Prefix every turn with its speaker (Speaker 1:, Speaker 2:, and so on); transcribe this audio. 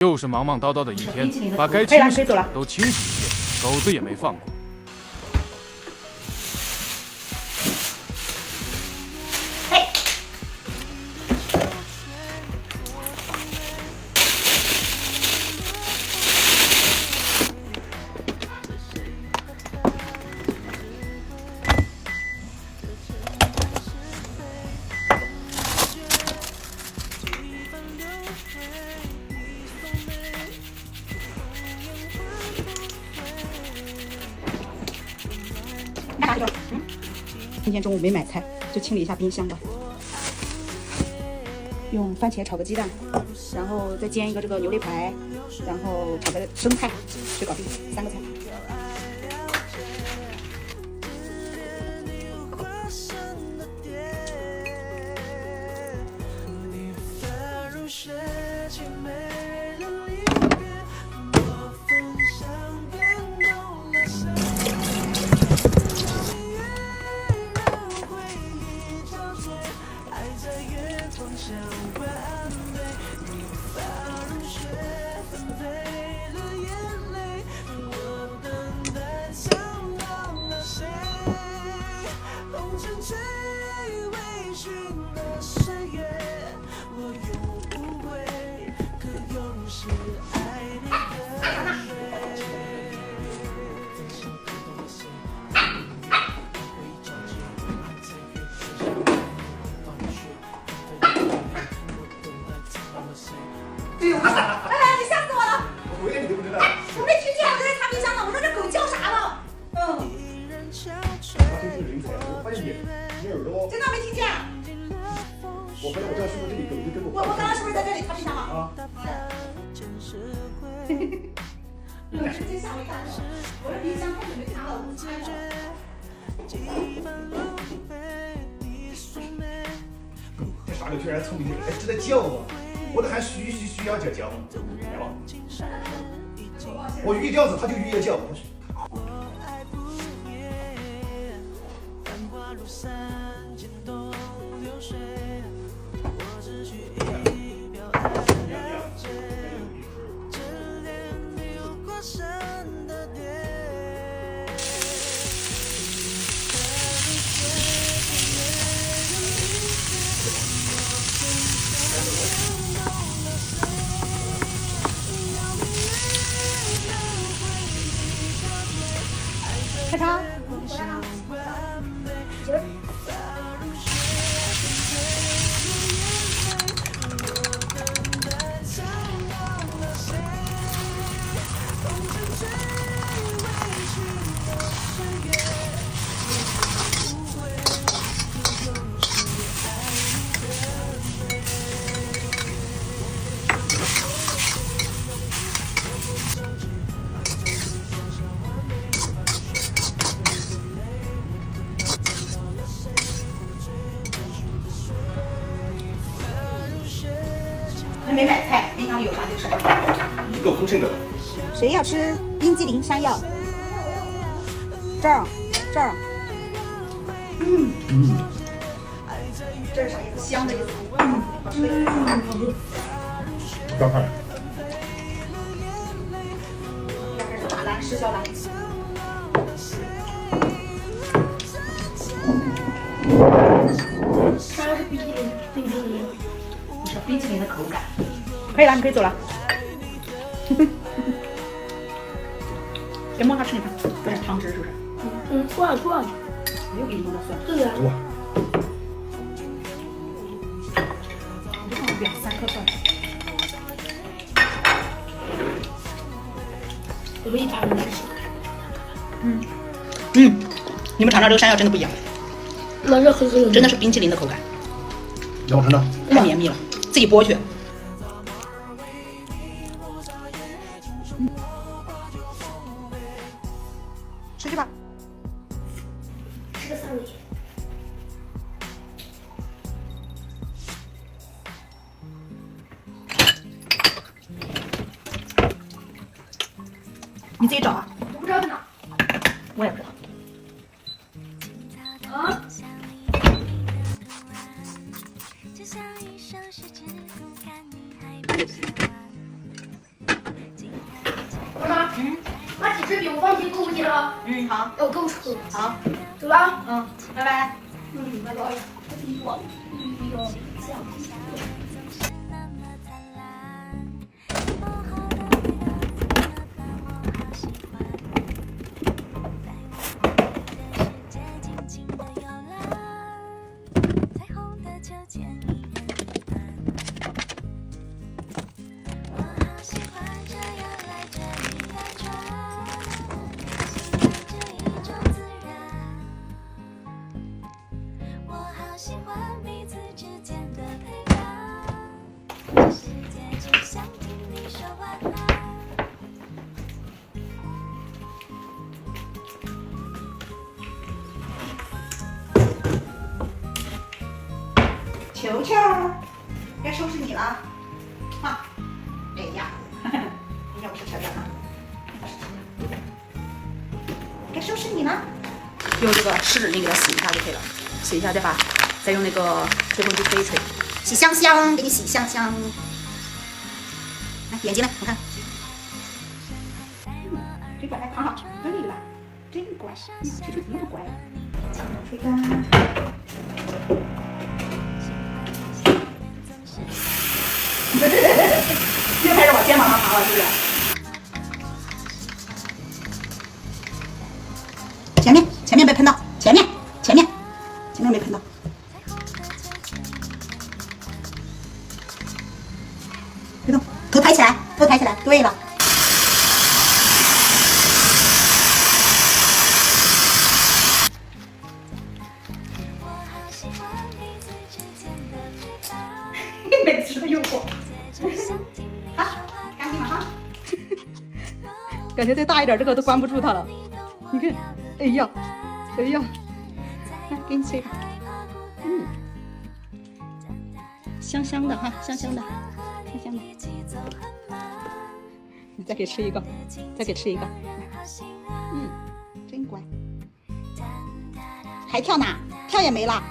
Speaker 1: 又是忙忙叨叨的一天，把该清洗的都清洗一遍，狗子也没放过。
Speaker 2: 今天中午没买菜，就清理一下冰箱吧。用番茄炒个鸡蛋，然后再煎一个这个牛肋排，然后炒个生菜，就搞定3个菜。真的没听见？
Speaker 3: 我回来，我知道是不是这里狗就跟
Speaker 2: 我刚刚是不是在这里擦冰箱了？
Speaker 3: 啊。
Speaker 2: 我直接吓我一大跳，我这冰箱太久没擦了，我不擦了。
Speaker 3: 这傻狗居然聪明点，还知道叫我，我都还需要叫，来吧。我鱼叫子，它就鱼要叫。
Speaker 2: 开场。还没买菜，冰箱里有啥就吃啥。
Speaker 3: 一个丰盛的。
Speaker 2: 谁要吃冰激凌山药？这儿。这是啥意思？香的意思。好吃。
Speaker 3: 刚看。
Speaker 2: 这是打蓝失效蓝。
Speaker 4: 它要是冰激凌，
Speaker 2: 不是冰淇淋的口感。可以了，你可以走了。别摸它吃，你看，有点汤汁是不是？
Speaker 4: 错了，
Speaker 2: 我又给你弄的蒜。
Speaker 4: 对呀。
Speaker 3: 哇。
Speaker 2: 我就放2-3颗蒜。
Speaker 4: 我们一家人吃。
Speaker 2: 你们尝尝这个山药真的不一样，
Speaker 4: 那这很
Speaker 2: 真的是冰淇淋的口感。
Speaker 3: 让我尝尝。
Speaker 2: 太绵密了，自己剥去。吃去吧。
Speaker 4: 吃个3个。
Speaker 2: 你自己找啊。
Speaker 4: 我不知道在哪。
Speaker 2: 我也不知道。
Speaker 4: 啊？我放弃购物去了啊。
Speaker 2: 嗯，好，
Speaker 4: 要购车。
Speaker 2: 好，
Speaker 4: 走了啊。
Speaker 2: 嗯，拜拜。
Speaker 4: 拜拜。我这样。
Speaker 5: 喜欢彼此之间的陪伴，这世界只想听你说晚安。
Speaker 2: 球球，该收拾你了，啊，哎呀，要不是球球啊，该收拾你了。用这个湿纸巾给它洗一下就可以了，洗一下再用那个吹风机吹一吹，洗香香，给你洗香香。来，眼睛呢？我看，这乖，躺好，对了，真乖，球球怎么不乖？吹干。又开始往肩膀上爬了，是不是？前面被喷到，前面没喷到。别动，头抬起来，对了。每次都用过。啊，干净了哈。感觉再大一点，这个都关不住它了。你看，哎呀，来给你吹吧。香香的哈，香香的。你再给吃一个，真乖。还跳呢？跳也没了。